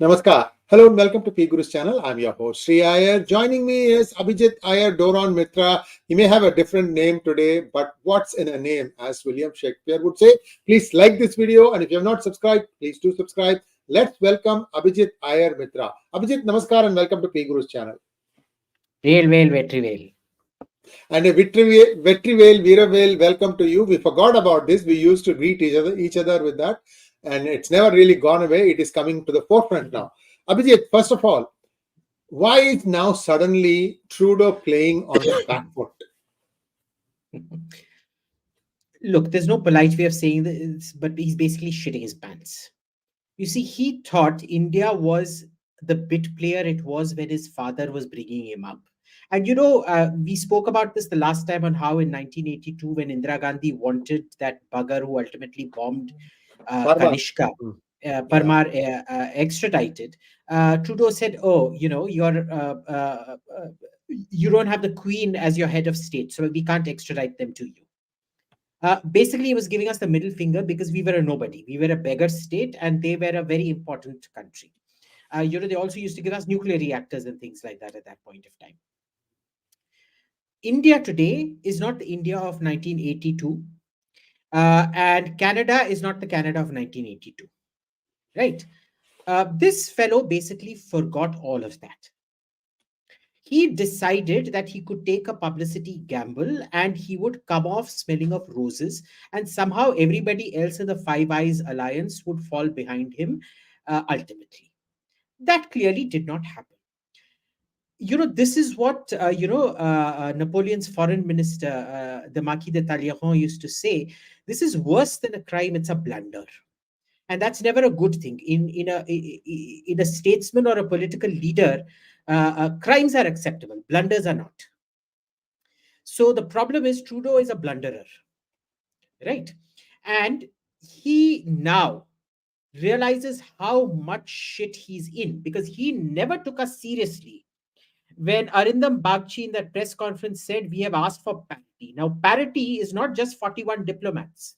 Namaskar. Hello and welcome to PGurus channel. I'm your host Sree Iyer. Joining me is Abhijit Iyer-Mitra. He may have a different name today, but what's in a name, as William Shakespeare would say. Please like this video, and if you have not subscribed, please do subscribe. Let's welcome Abhijit Iyer-Mitra. Abhijit, namaskar and welcome to PGurus channel. Vetrivel. And a Vetrivel, Veeravel, welcome to you. We forgot about this. We used to greet each other with that, and it's never really gone away. It is coming to the forefront now. Abhijit, first of all, why is now suddenly Trudeau playing on the back foot? Look, there's no polite way of saying this, but he's basically shitting his pants. You see, he thought India was the bit player it was when his father was bringing him up. And we spoke about this the last time on how in 1982, when Indira Gandhi wanted that bugger who ultimately bombed Kanishka, Parmar extradited, Trudeau said, "Oh, you don't have the Queen as your head of state, so we can't extradite them to you." Basically, he was giving us the middle finger because we were a nobody. We were a beggar state, and they were a very important country. They also used to give us nuclear reactors and things like that at that point of time. India today is not the India of 1982, and Canada is not the Canada of 1982, right? This fellow basically forgot all of that. He decided that he could take a publicity gamble and he would come off smelling of roses, and somehow everybody else in the Five Eyes alliance would fall behind him ultimately. That clearly did not happen. This is what Napoleon's foreign minister, the Marquis de Talleyrand, used to say. This is worse than a crime, it's a blunder. And that's never a good thing. In a statesman or a political leader, crimes are acceptable, blunders are not. So the problem is Trudeau is a blunderer, right? And he now realizes how much shit he's in, because he never took us seriously when Arindam Bagchi in that press conference said, "We have asked for parity." Now, parity is not just 41 diplomats.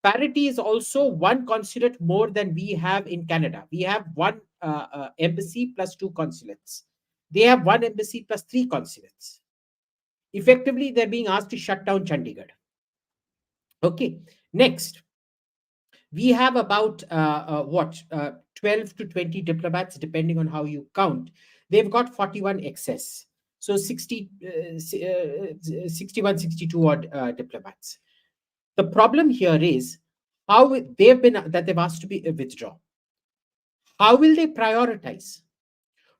Parity is also one consulate more than we have in Canada. We have one embassy plus 2 consulates. They have one embassy plus 3 consulates. Effectively, they're being asked to shut down Chandigarh. Okay, next. We have about 12 to 20 diplomats, depending on how you count. They've got 41 excess. So 61, 62 odd diplomats. The problem here is how they've asked to be withdrawn. How will they prioritize?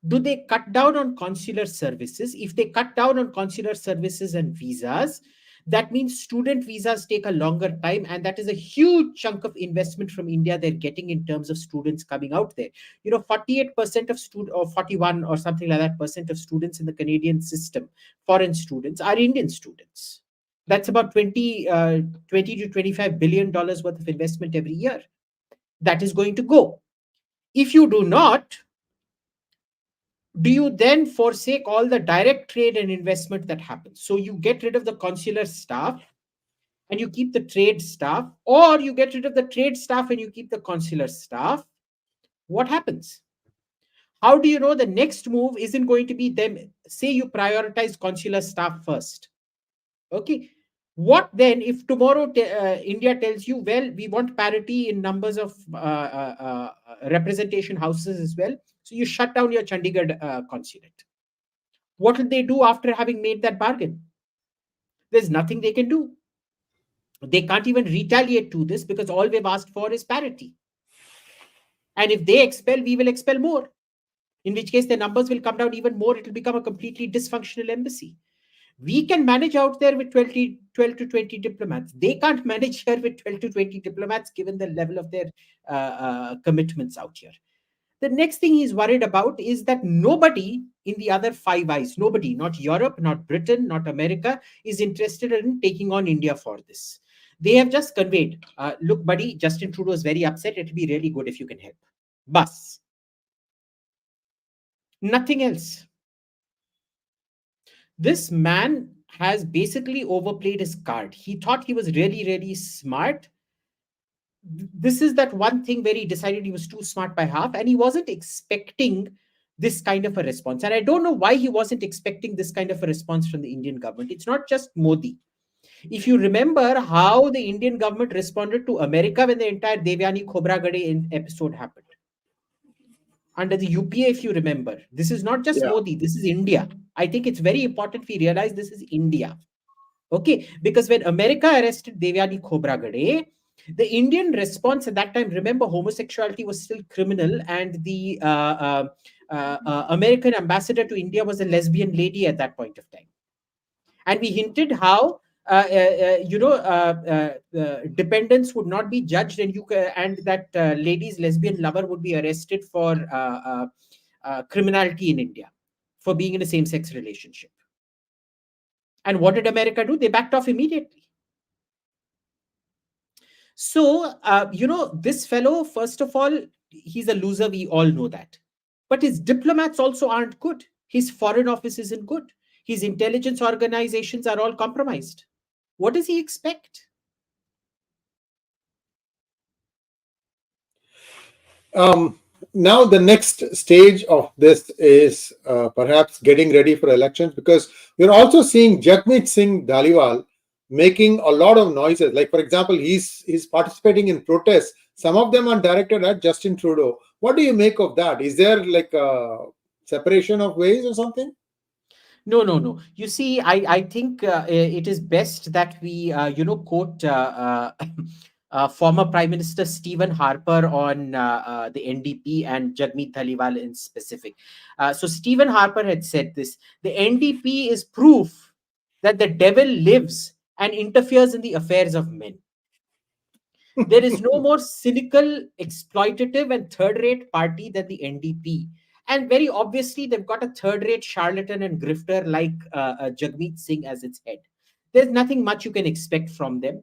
Do they cut down on consular services? If they cut down on consular services and visas, that means student visas take a longer time, and that is a huge chunk of investment from India they're getting in terms of students coming out there. 48% of students, or 41 or something like that percent of students in the Canadian system, foreign students, are Indian students. That's about 20 to $25 billion worth of investment every year. That is going to go. If you do not, do you then forsake all the direct trade and investment that happens? So you get rid of the consular staff and you keep the trade staff, or you get rid of the trade staff and you keep the consular staff. What happens? How do you know the next move isn't going to be them? Say you prioritize consular staff first. Okay. What then if tomorrow India tells you, well, we want parity in numbers of representation houses as well, so you shut down your Chandigarh consulate? What will they do after having made that bargain? There's nothing they can do. They can't even retaliate to this because all we've asked for is parity. And if they expel, we will expel more, in which case the numbers will come down even more. It will become a completely dysfunctional embassy. We can manage out there with 12 to 20 diplomats. They can't manage here with 12 to 20 diplomats, given the level of their commitments out here. The next thing he's worried about is that nobody in the other Five Eyes, nobody, not Europe, not Britain, not America, is interested in taking on India for this. They have just conveyed, look, buddy, Justin Trudeau is very upset. It'll be really good if you can help. Bus. Nothing else. This man has basically overplayed his card. He thought he was really, really smart. this is that one thing where he decided he was too smart by half, and he wasn't expecting this kind of a response. And I don't know why he wasn't expecting this kind of a response from the Indian government. It's not just Modi. If you remember how the Indian government responded to America when the entire 𝗣𝗚𝘂𝗍𝙗 𝗂𝘂𝗍𝙗 episode happened under the UPA, if you remember. This is not just Yeah. Modi, this is India. I think it's very important we realize this is India. Okay, because when America arrested 𝗣𝗚𝘂𝗍𝗗 𝗂𝘂𝗍𝗄, the Indian response at that time, remember, homosexuality was still criminal, and the American ambassador to India was a lesbian lady at that point of time. And we hinted how dependents would not be judged, and that lady's lesbian lover would be arrested for criminality in India for being in a same-sex relationship. And what did America do? They backed off immediately. So, this fellow, first of all, he's a loser. We all know that. But his diplomats also aren't good. His foreign office isn't good. His intelligence organizations are all compromised. What does he expect? Now, the next stage of this is perhaps getting ready for elections, because we're also seeing 𝙥𝙤𝙤𝙀𝙁 𝗍𝙗𝑔 making a lot of noises. Like, for example, he's participating in protests. Some of them are directed at Justin Trudeau. What do you make of that? Is there like a separation of ways or something? No. You see, I think it is best that we, quote former Prime Minister Stephen Harper on the NDP and 𝗤𝙗𝙤𝗀 𝗍𝙗𝑔 in specific. So Stephen Harper had said this: the NDP is proof that the devil lives and interferes in the affairs of men. There is no more cynical, exploitative, and third-rate party than the NDP. And very obviously, they've got a third-rate charlatan and grifter like Jagmeet Singh as its head. There's nothing much you can expect from them.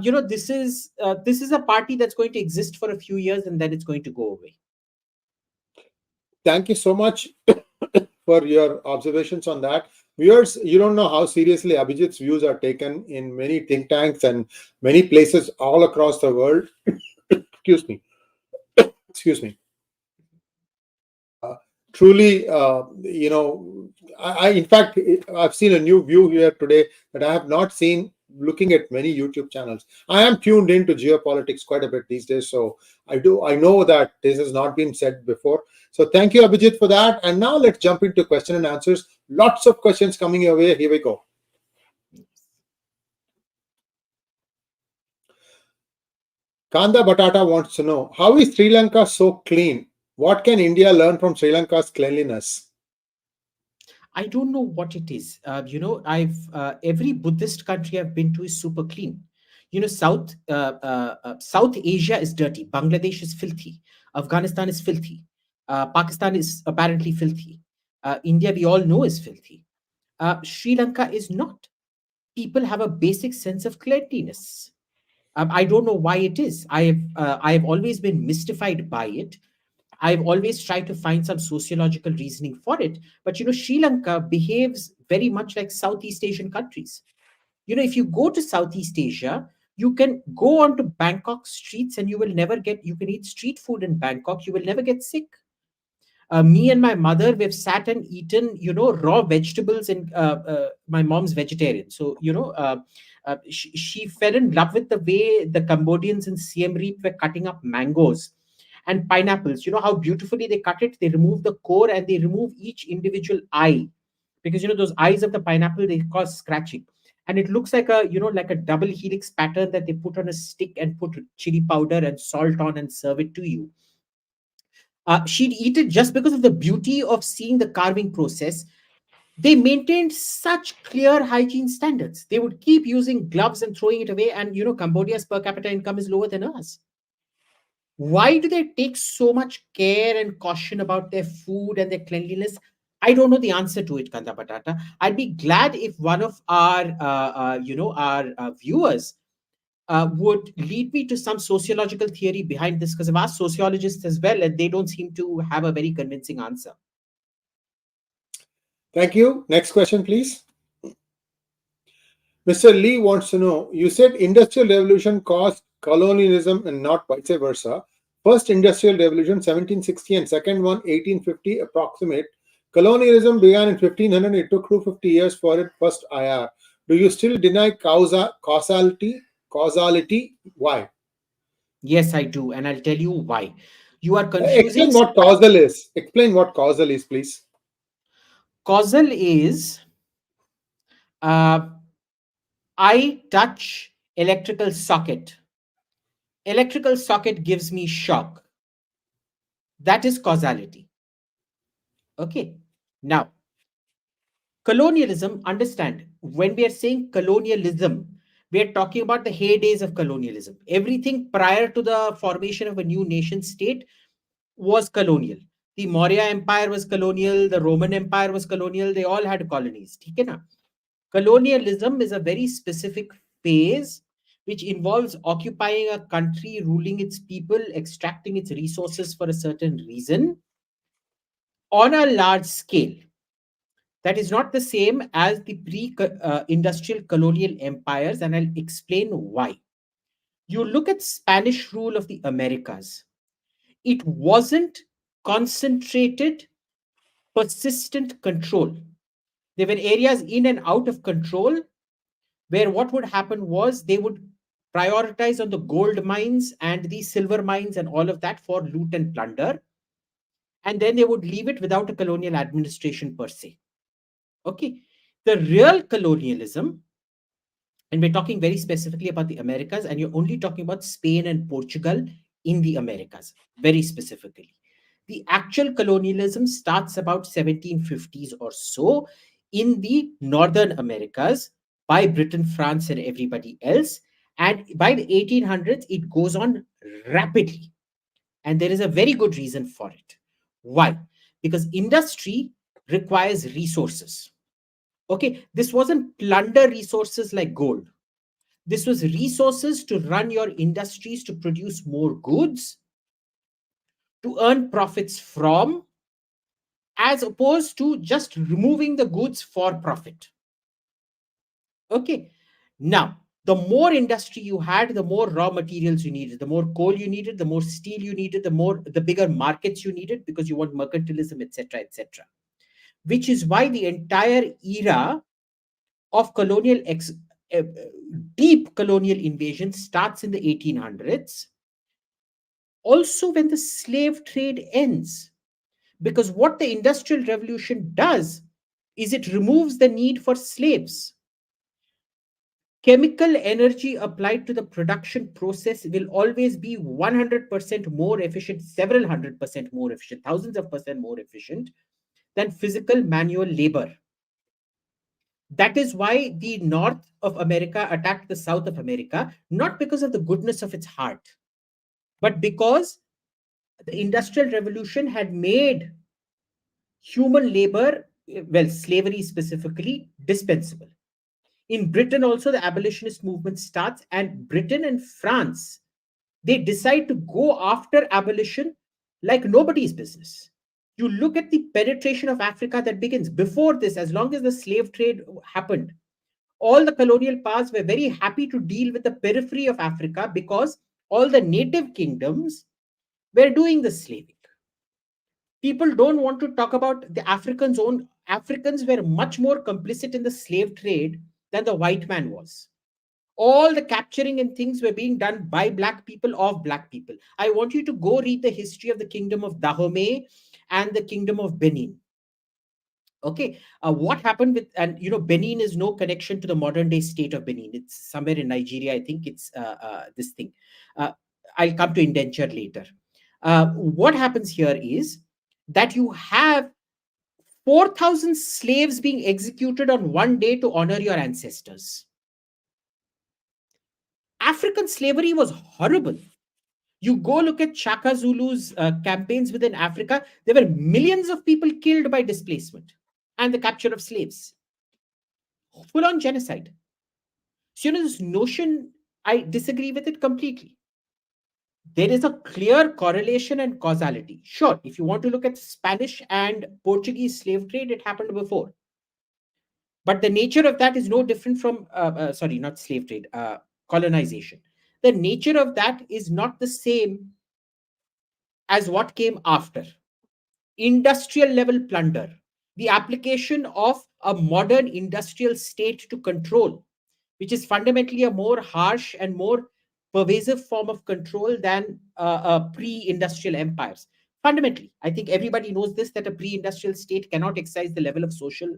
This is a party that's going to exist for a few years and then it's going to go away. Thank you so much for your observations on that. Viewers, you don't know how seriously Abhijit's views are taken in many think tanks and many places all across the world. Excuse me. Truly, in fact, I've seen a new view here today that I have not seen looking at many YouTube channels. I am tuned into geopolitics quite a bit these days, so I know that this has not been said before. So thank you, Abhijit, for that. And now let's jump into question and answers. Lots of questions coming your way. Here we go. Kanda Batata wants to know, how is Sri Lanka so clean? What can India learn from Sri Lanka's cleanliness? I don't know what it is. Every Buddhist country I've been to is super clean. South Asia is dirty. Bangladesh is filthy. Afghanistan is filthy. Pakistan is apparently filthy. India, we all know, is filthy. Sri Lanka is not. People have a basic sense of cleanliness. I don't know why it is. I have always been mystified by it. I've always tried to find some sociological reasoning for it. But, Sri Lanka behaves very much like Southeast Asian countries. If you go to Southeast Asia, you can go onto Bangkok streets and you can eat street food in Bangkok. You will never get sick. Me and my mother, we've sat and eaten, raw vegetables, and my mom's vegetarian. So, she fell in love with the way the Cambodians in Siem Reap were cutting up mangoes and pineapples. You know how beautifully they cut it? They remove the core and they remove each individual eye, because those eyes of the pineapple, they cause scratching, and it looks like a double helix pattern that they put on a stick and put chili powder and salt on and serve it to you. She'd eat it just because of the beauty of seeing the carving process. They maintained such clear hygiene standards. They would keep using gloves and throwing it away, and Cambodia's per capita income is lower than ours. Why do they take so much care and caution about their food and their cleanliness? I don't know the answer to it, Kanda Batata. I'd be glad if one of our viewers would lead me to some sociological theory behind this, because I've asked sociologists as well, and they don't seem to have a very convincing answer. Thank you. Next question, please. Mr. Lee wants to know, you said Industrial Revolution caused colonialism and not vice versa. First industrial revolution 1760 and second one 1850 approximate. Colonialism began in 1500. It took 250 years for its first IR. Do you still deny causality? Causality? Why? Yes, I do, and I'll tell you why. You are Explain confusing. what causal is. Explain what causal is, please. Causal is uh, I touch electrical socket. Electrical socket gives me shock. That is causality. Okay. Now, colonialism, understand, when we are saying colonialism, we are talking about the heydays of colonialism. Everything prior to the formation of a new nation state was colonial. The Maurya Empire was colonial, the Roman Empire was colonial, they all had colonies. Okay, na? Colonialism is a very specific phase which involves occupying a country, ruling its people, extracting its resources for a certain reason on a large scale. That is not the same as the pre-industrial colonial empires, and I'll explain why. You look at Spanish rule of the Americas. It wasn't concentrated, persistent control. There were areas in and out of control where what would happen was they would prioritize on the gold mines and the silver mines and all of that for loot and plunder. And then they would leave it without a colonial administration per se. Okay. The real colonialism, and we're talking very specifically about the Americas, and you're only talking about Spain and Portugal in the Americas, very specifically. The actual colonialism starts about 1750s or so in the Northern Americas by Britain, France, and everybody else. And by the 1800s, it goes on rapidly. And there is a very good reason for it. Why? Because industry requires resources. Okay, this wasn't plunder resources like gold. This was resources to run your industries to produce more goods, to earn profits from, as opposed to just removing the goods for profit. Okay. Now, the more industry you had, the more raw materials you needed, the more coal you needed, the more steel you needed, the bigger markets you needed because you want mercantilism, etc., etc. Which is why the entire era of deep colonial invasion starts in the 1800s. Also, when the slave trade ends, because what the Industrial Revolution does is it removes the need for slaves. Chemical energy applied to the production process will always be 100% more efficient, several 100% more efficient, thousands of percent more efficient than physical manual labor. That is why the North of America attacked the South of America, not because of the goodness of its heart, but because the Industrial Revolution had made human labor, well, slavery specifically, dispensable. In Britain, also, the abolitionist movement starts, and Britain and France, they decide to go after abolition like nobody's business. You look at the penetration of Africa that begins before this, as long as the slave trade happened. All the colonial powers were very happy to deal with the periphery of Africa because all the native kingdoms were doing the slaving. People don't want to talk about the Africans' own. Africans were much more complicit in the slave trade than the white man was. All the capturing and things were being done by black people of black people. I want you to go read the history of the kingdom of Dahomey and the kingdom of Benin. Okay, what happened with, and Benin is no connection to the modern day state of Benin. It's somewhere in Nigeria. I think it's this thing. Uh, I'll come to indenture later. What happens here is that you have 4,000 slaves being executed on one day to honor your ancestors. African slavery was horrible. You go look at Shaka Zulu's campaigns within Africa, there were millions of people killed by displacement and the capture of slaves. Full on genocide. So, this notion, I disagree with it completely. There is a clear correlation and causality. Sure, if you want to look at Spanish and Portuguese slave trade, it happened before. But the nature of that is no different from, sorry, not slave trade, colonization. the nature of that is not the same as what came after. Industrial level plunder, the application of a modern industrial state to control, which is fundamentally a more harsh and more pervasive form of control than pre-industrial empires. Fundamentally, I think everybody knows this, that a pre-industrial state cannot exercise the level of social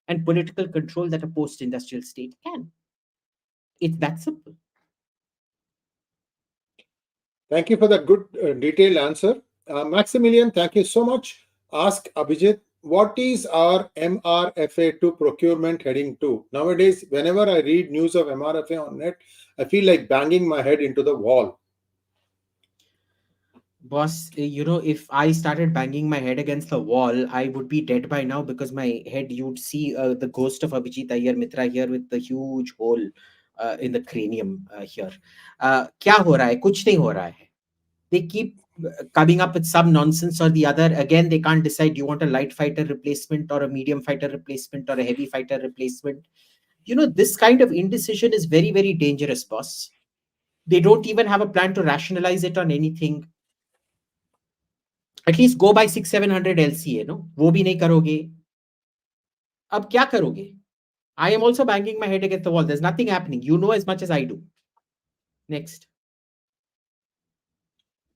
and political control that a post-industrial state can. It's that simple. Thank you for that good detailed answer. Maximilian, thank you so much. Ask Abhijit, what is our MRFA to procurement heading to? Nowadays, whenever I read news of MRFA on net, I feel like banging my head into the wall. Boss, if I started banging my head against the wall, I would be dead by now, because my head, you'd see the ghost of Abhijit Iyer-Mitra here with the huge hole in the cranium here. Kya ho raha hai? Kuch nahi ho raha hai. They keep coming up with some nonsense or the other. Again, they can't decide, do you want a light fighter replacement or a medium fighter replacement or a heavy fighter replacement? This kind of indecision is very, very dangerous, boss. They don't even have a plan to rationalize it on anything. At least go by 600-700 LCA, no? वो भी नहीं करोगे. अब क्या करोगे? I am also banging my head against the wall. There's nothing happening. You know as much as I do. Next.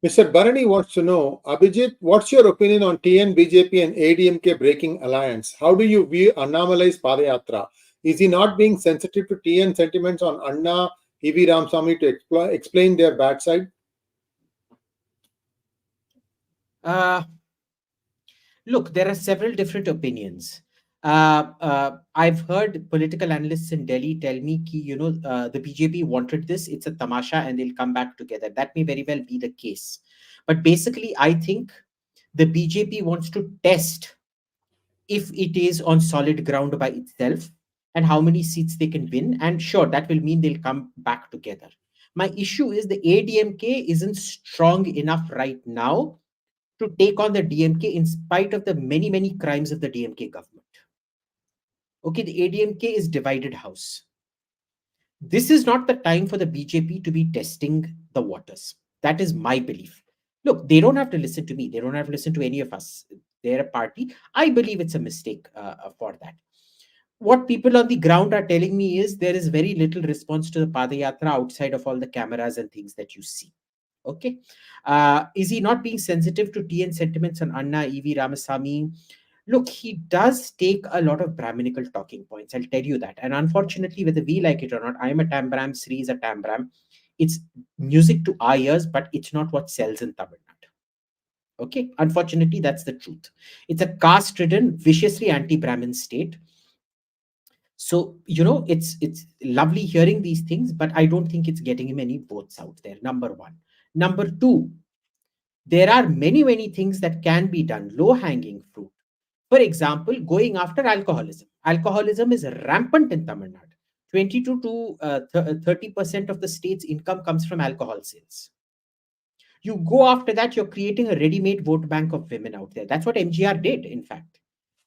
Mr. Bharani wants to know, Abhijit, what's your opinion on TN, BJP and AIDMK breaking alliance? How do you view Annamalai's Padayatra? Is he not being sensitive to TN sentiments on Anna, E.V. Ramasamy to explain their bad side? Look, there are several different opinions. I've heard political analysts in Delhi tell me the BJP wanted this, it's a tamasha and they'll come back together. That may very well be the case. But basically, I think the BJP wants to test if it is on solid ground by itself and how many seats they can win. And sure, that will mean they'll come back together. My issue is the AIDMK isn't strong enough right now to take on the DMK in spite of the many, many crimes of the DMK government. Okay, the AIDMK is divided house. This is not the time for the BJP to be testing the waters. That is my belief. Look, they don't have to listen to me. They don't have to listen to any of us. They're a party. I believe it's a mistake for that. What people on the ground are telling me is there is very little response to the Padayatra outside of all the cameras and things that you see. Okay. Is he not being sensitive to TN sentiments on Anna, E.V. Ramasamy? Look, he does take a lot of Brahminical talking points. I'll tell you that. And unfortunately, whether we like it or not, I'm a Tambram, Sree is a Tambram. It's music to our ears, but it's not what sells in Tamil Nadu. Okay. Unfortunately, that's the truth. It's a caste-ridden, viciously anti-Brahmin state. So, it's lovely hearing these things, but I don't think it's getting him any votes out there. Number one. Number two, there are many, many things that can be done, low-hanging fruit. For example, going after alcoholism. Alcoholism is rampant in Tamil Nadu. 22 to 30% of the state's income comes from alcohol sales. You go after that, you're creating a ready-made vote bank of women out there. That's what MGR did, in fact.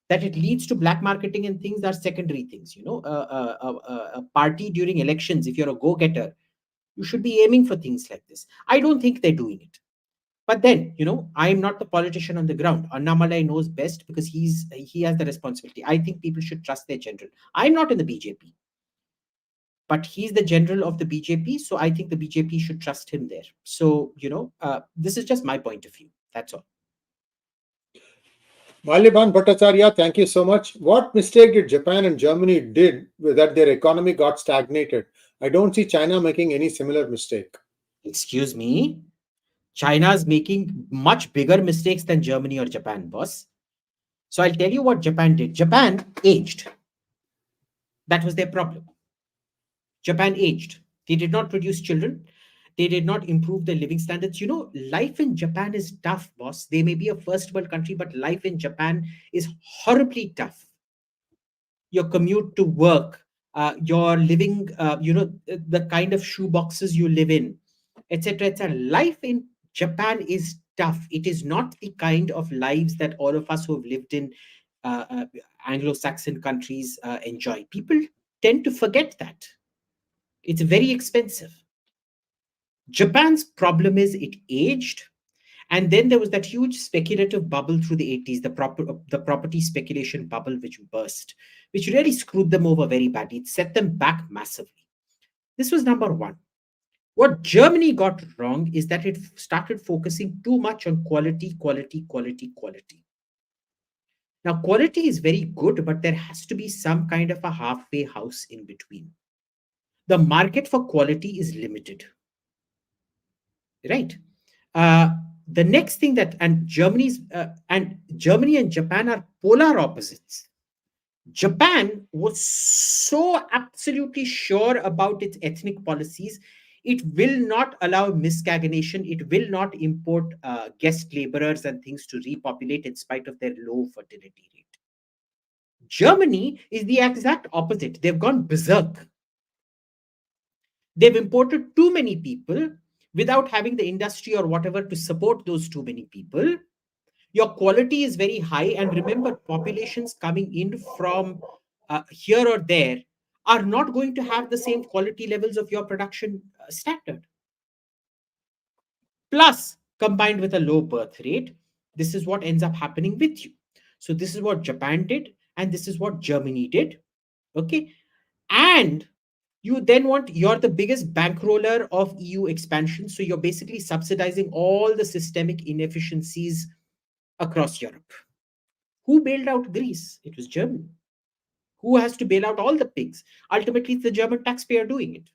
That it leads to black marketing and things are secondary things. A party during elections, if you're a go-getter, you should be aiming for things like this. I don't think they're doing it. But then, I'm not the politician on the ground. Annamalai knows best because he has the responsibility. I think people should trust their general. I'm not in the BJP. But he's the general of the BJP, so I think the BJP should trust him there. So, this is just my point of view. That's all. Malyaban Bhattacharya, thank you so much. What mistake did Japan and Germany did that their economy got stagnated? I don't see China making any similar mistake. Excuse me? China's making much bigger mistakes than Germany or Japan, boss. So I'll tell you what Japan did. Japan aged. That was their problem. Japan aged. They did not produce children. They did not improve their living standards. Life in Japan is tough, boss. They may be a first world country, but life in Japan is horribly tough. Your commute to work, your living, the kind of shoe boxes you live in, etc., etc. Life in Japan is tough. It is not the kind of lives that all of us who have lived in Anglo-Saxon countries enjoy. People tend to forget that. It's very expensive. Japan's problem is it aged. And then there was that huge speculative bubble through the 80s, the property speculation bubble, which burst, which really screwed them over very badly. It set them back massively. This was number one. What Germany got wrong is that it started focusing too much on quality. Now, quality is very good, but there has to be some kind of a halfway house in between. The market for quality is limited, right? The next thing that, and Germany and Japan are polar opposites. Japan was so absolutely sure about its ethnic policies. It will not allow miscegenation. It will not import guest laborers and things to repopulate in spite of their low fertility rate. Germany is the exact opposite. They've gone berserk. They've imported too many people without having the industry or whatever to support those too many people. Your quality is very high. And remember, populations coming in from here or there are not going to have the same quality levels of your production standard. Plus, combined with a low birth rate, this is what ends up happening with you. So this is what Japan did, and this is what Germany did. Okay. And you then you're the biggest bankroller of EU expansion. So you're basically subsidizing all the systemic inefficiencies across Europe. Who bailed out Greece? It was Germany. Who has to bail out all the pigs? Ultimately, it's the German taxpayer doing it.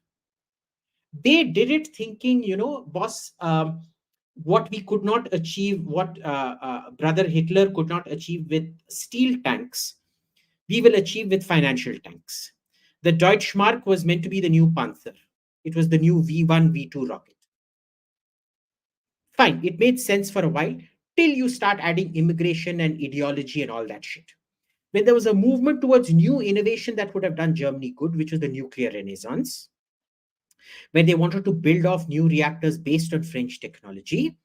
They did it thinking, boss, what we could not achieve, what brother Hitler could not achieve with steel tanks, we will achieve with financial tanks. The 𝙒𝙧𝙤𝙪 was meant to be the new Panther. It was the new V1, V2 rocket. Fine, it made sense for a while till you start adding immigration and ideology and all that shit. When there was a movement towards new innovation that would have done Germany good, which was the nuclear renaissance, when they wanted to build off new reactors based on French technology,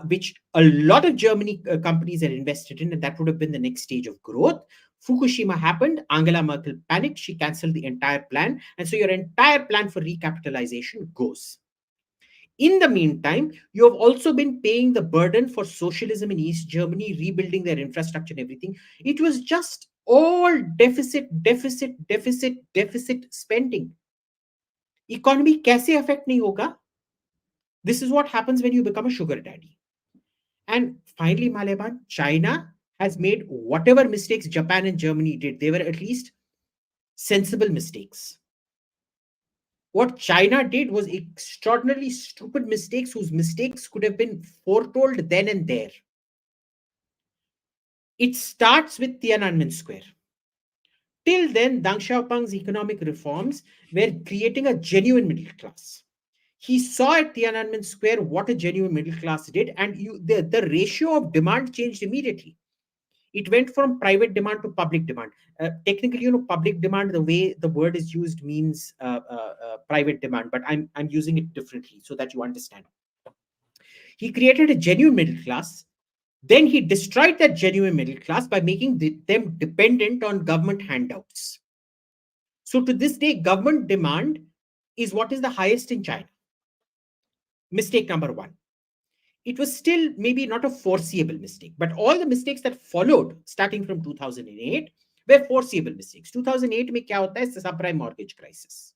which a lot of Germany companies had invested in, and that would have been the next stage of growth. Fukushima happened, Angela Merkel panicked, she cancelled the entire plan, and so your entire plan for recapitalization goes. In the meantime, you have also been paying the burden for socialism in East Germany, rebuilding their infrastructure and everything. It was just all deficit spending. Economy kaise affect nahi hoga? This is what happens when you become a sugar daddy. And finally, Maleban, China has made whatever mistakes Japan and Germany did. They were at least sensible mistakes. What China did was extraordinarily stupid mistakes whose mistakes could have been foretold then and there. It starts with Tiananmen Square. Till then, Deng Xiaoping's economic reforms were creating a genuine middle class. He saw at Tiananmen Square what a genuine middle class did, and the ratio of demand changed immediately. It went from private demand to public demand. Technically, public demand, the way the word is used means private demand, but I'm using it differently so that you understand. He created a genuine middle class. Then he destroyed that genuine middle class by making them dependent on government handouts. So to this day, government demand is what is the highest in China. Mistake number one. It was still maybe not a foreseeable mistake, but all the mistakes that followed starting from 2008 were foreseeable mistakes. 2008 mein kya hota hai? It's a subprime mortgage crisis.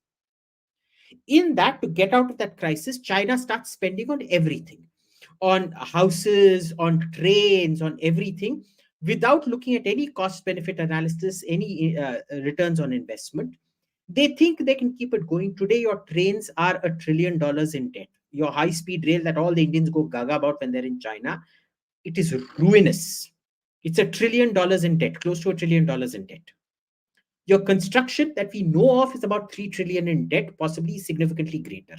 In that, to get out of that crisis, China starts spending on everything, on houses, on trains, on everything, without looking at any cost-benefit analysis, any returns on investment. They think they can keep it going. Today, your trains are $1 trillion in debt. Your high-speed rail that all the Indians go gaga about when they're in China, it is ruinous. It's $1 trillion in debt, close to $1 trillion in debt. Your construction that we know of is about 3 trillion in debt, possibly significantly greater.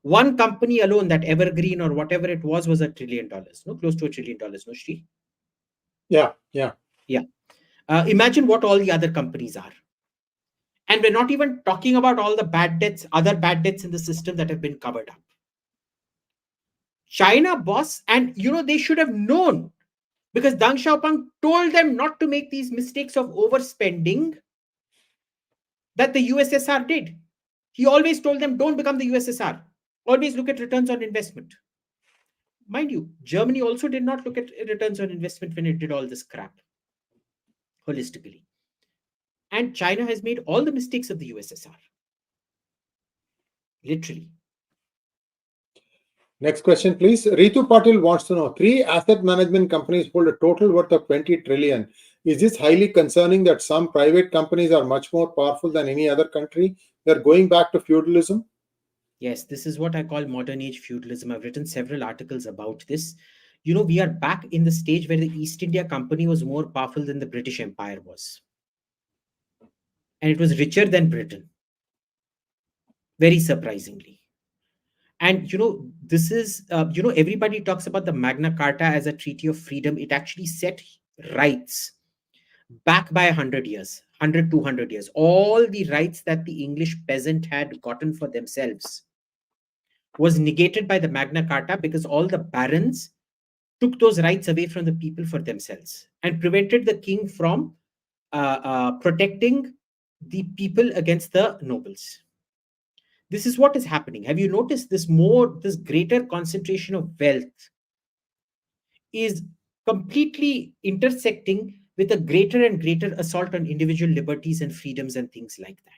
One company alone, that Evergreen or whatever it was $1 trillion, no, close to $1 trillion, no, Sree? Yeah. Imagine what all the other companies are. And we're not even talking about all the bad debts, other bad debts in the system that have been covered up. China, boss, and they should have known, because Deng Xiaoping told them not to make these mistakes of overspending that the USSR did. He always told them, don't become the USSR. Always look at returns on investment. Mind you, Germany also did not look at returns on investment when it did all this crap holistically. And China has made all the mistakes of the USSR. Literally. Next question, please. Ritu Patil wants to know, 3 asset management companies hold a total worth of 20 trillion. Is this highly concerning that some private companies are much more powerful than any other country? They're going back to feudalism? Yes, this is what I call modern age feudalism. I've written several articles about this. You know, we are back in the stage where the East India Company was more powerful than the British Empire was. And it was richer than Britain. Very surprisingly. And, you know, this is, everybody talks about the Magna Carta as a treaty of freedom. It actually set rights back by 100 years, 100, 200 years. All the rights that the English peasant had gotten for themselves was negated by the Magna Carta because all the barons took those rights away from the people for themselves and prevented the king from protecting the people against the nobles. This is what is happening. Have you noticed this greater concentration of wealth is completely intersecting with a greater and greater assault on individual liberties and freedoms and things like that.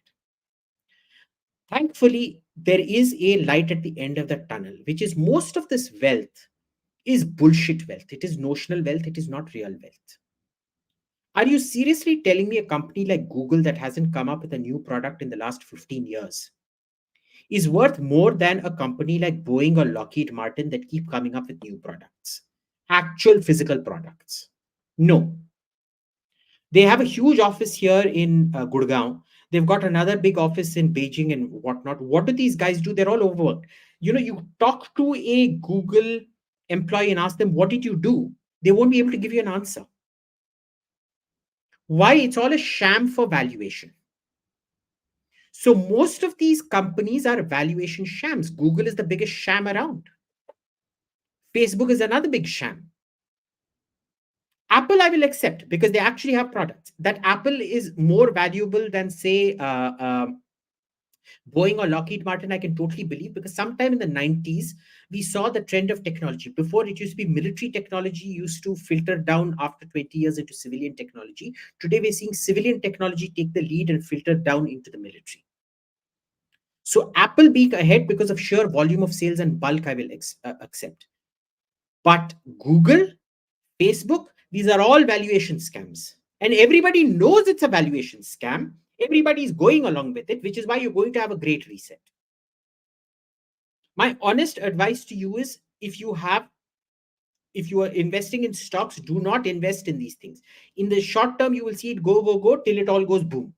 Thankfully, there is a light at the end of the tunnel, which is most of this wealth is bullshit wealth. It is notional wealth. It is not real wealth. Are you seriously telling me a company like Google that hasn't come up with a new product in the last 15 years is worth more than a company like Boeing or Lockheed Martin that keep coming up with new products, actual physical products? No. They have a huge office here in Gurgaon. They've got another big office in Beijing and whatnot. What do these guys do? They're all overworked. You know, you talk to a Google employee and ask them, what did you do? They won't be able to give you an answer. Why? It's all a sham for valuation. So most of these companies are valuation shams. Google is the biggest sham around. Facebook is another big sham. Apple, I will accept because they actually have products. That Apple is more valuable than, say, Boeing or Lockheed Martin, I can totally believe, because sometime in the 90s, we saw the trend of technology. Before, it used to be military technology used to filter down after 20 years into civilian technology. Today, we're seeing civilian technology take the lead and filter down into the military. So Apple being ahead because of sheer volume of sales and bulk, I will accept. But Google, Facebook, these are all valuation scams. And everybody knows it's a valuation scam. Everybody is going along with it, which is why you're going to have a great reset. My honest advice to you is, if you are investing in stocks, do not invest in these things. In the short term, you will see it go till it all goes boom.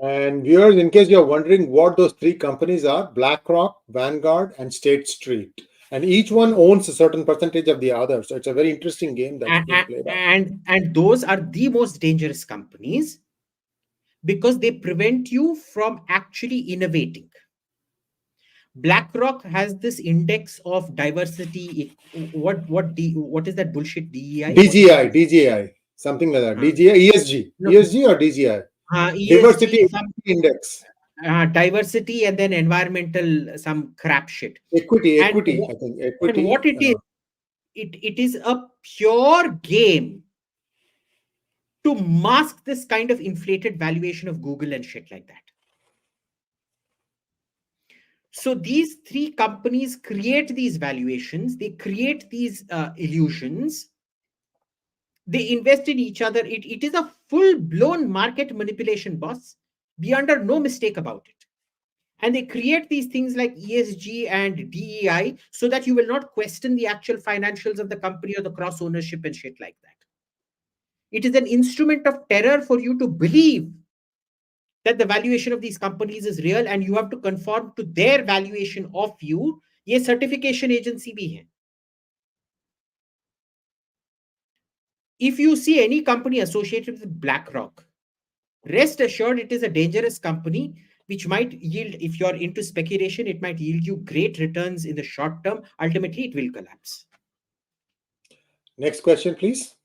And viewers, in case you're wondering what those 3 companies are, BlackRock, Vanguard, and State Street. And each one owns a certain percentage of the other. So it's a very interesting game that's being played out. And those are the most dangerous companies because they prevent you from actually innovating. BlackRock has this index of diversity. What is that bullshit? DEI? DGI, something like that. DGI, ESG. No. ESG or DGI? ESG, Diversity Index. Diversity and then environmental, some crap shit. Equity, I think. Equity. And what it is, it is a pure game to mask this kind of inflated valuation of Google and shit like that. So these 3 companies create these valuations. They create these illusions. They invest in each other. It is a full-blown market manipulation, boss. Be under no mistake about it. And they create these things like ESG and DEI so that you will not question the actual financials of the company or the cross ownership and shit like that. It is an instrument of terror for you to believe that the valuation of these companies is real and you have to conform to their valuation of you. ये certification agency भी है. If you see any company associated with BlackRock, rest assured it is a dangerous company which might yield, if you're into speculation, it might yield you great returns in the short term. Ultimately, it will collapse. Next question, please.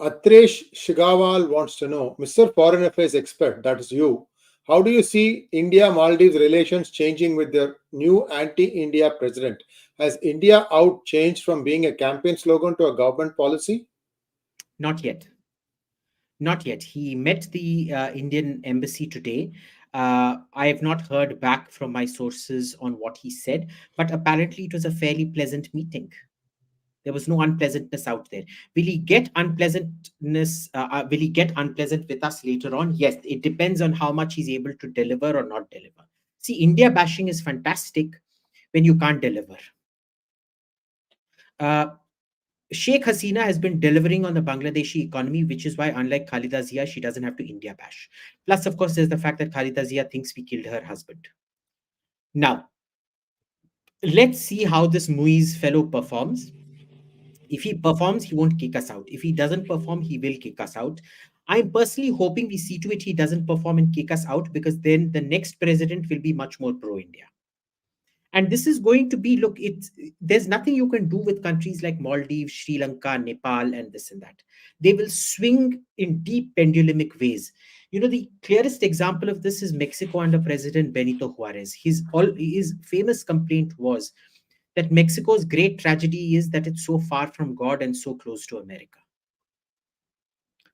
Atresh Shigawal wants to know, Mr. Foreign Affairs expert, that is you, how do you see India-Maldives relations changing with their new anti-India president? Has India out changed from being a campaign slogan to a government policy? Not yet. Not yet. He met the Indian embassy today. I have not heard back from my sources on what he said, but apparently it was a fairly pleasant meeting. There was no unpleasantness out there. Will he get unpleasantness? Will he get unpleasant with us later on? Yes, it depends on how much he's able to deliver or not deliver. See, India bashing is fantastic when you can't deliver. Sheikh Hasina has been delivering on the Bangladeshi economy, which is why, unlike Khalida Zia, she doesn't have to India bash. Plus, of course, there's the fact that Khalida Zia thinks we killed her husband. Now, let's see how this 𝗤𝘗𝘗 fellow performs. If he performs, he won't kick us out. If he doesn't perform, he will kick us out. I'm personally hoping we see to it he doesn't perform and kick us out, because then the next president will be much more pro-India. And this is going to be, look, there's nothing you can do with countries like Maldives, Sri Lanka, Nepal, and this and that. They will swing in deep pendulumic ways. You know, the clearest example of this is Mexico under President Benito Juarez. His famous complaint was that Mexico's great tragedy is that it's so far from God and so close to America.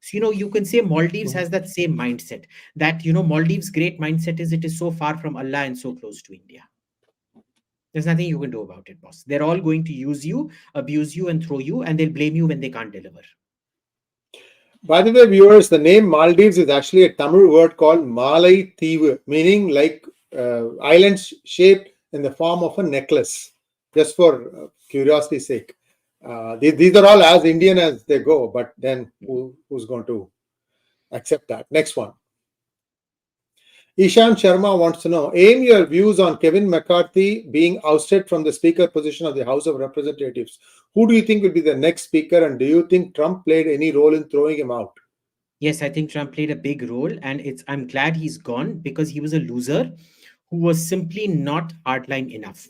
So, you can say Maldives has that same mindset, that, Maldives' great mindset is it is so far from Allah and so close to India. There's nothing you can do about it, boss. They're all going to use you, abuse you, and throw you, and they'll blame you when they can't deliver. By the way, viewers, the name Maldives is actually a Tamil word called Malai Thivu, meaning like islands shaped in the form of a necklace, just for curiosity's sake. These are all as Indian as they go, but then who's going to accept that? Next one. Ishan Sharma wants to know, aim your views on Kevin McCarthy being ousted from the speaker position of the House of Representatives. Who do you think will be the next speaker, and do you think Trump played any role in throwing him out? Yes, I think Trump played a big role, and I'm glad he's gone, because he was a loser who was simply not hardline enough.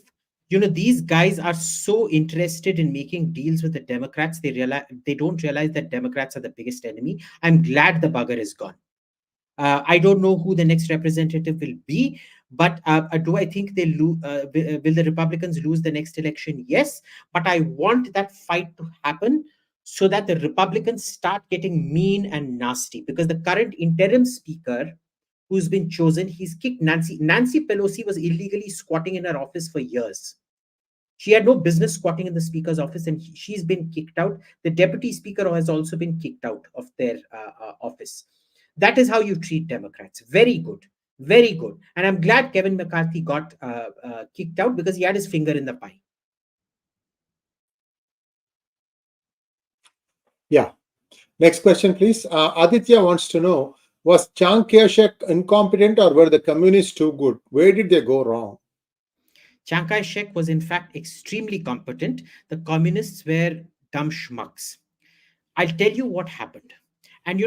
These guys are so interested in making deals with the Democrats, they don't realize that Democrats are the biggest enemy. I'm glad the bugger is gone. I don't know who the next representative will be, but do I think will the Republicans lose the next election? Yes, but I want that fight to happen so that the Republicans start getting mean and nasty, because the current interim speaker who's been chosen, he's kicked Nancy. Nancy Pelosi was illegally squatting in her office for years. She had no business squatting in the speaker's office, and she's been kicked out. The deputy speaker has also been kicked out of their office. That is how you treat Democrats. Very good. Very good. And I'm glad Kevin McCarthy got kicked out, because he had his finger in the pie. Yeah. Next question, please. Aditya wants to know, was Chiang Kai Shek incompetent, or were the communists too good? Where did they go wrong? Chiang Kai Shek was in fact extremely competent. The communists were dumb schmucks. I'll tell you what happened. And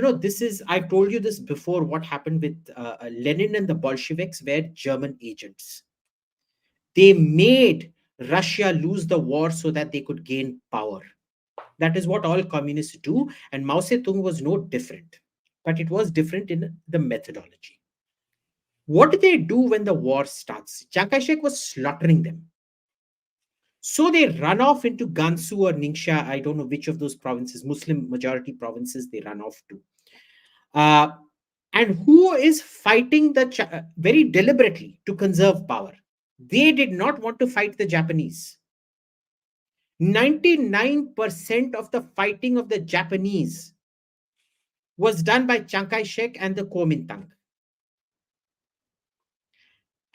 I've told you this before, what happened with Lenin and the Bolsheviks were German agents. They made Russia lose the war so that they could gain power. That is what all communists do. And Mao Zedong was no different, but it was different in the methodology. What do they do when the war starts? Chiang Kai Shek was slaughtering them. So they run off into Gansu or Ningxia. I don't know which of those provinces, Muslim majority provinces, they run off to. And who is fighting very deliberately to conserve power? They did not want to fight the Japanese. 99% of the fighting of the Japanese was done by Chiang Kai Shek and the Kuomintang.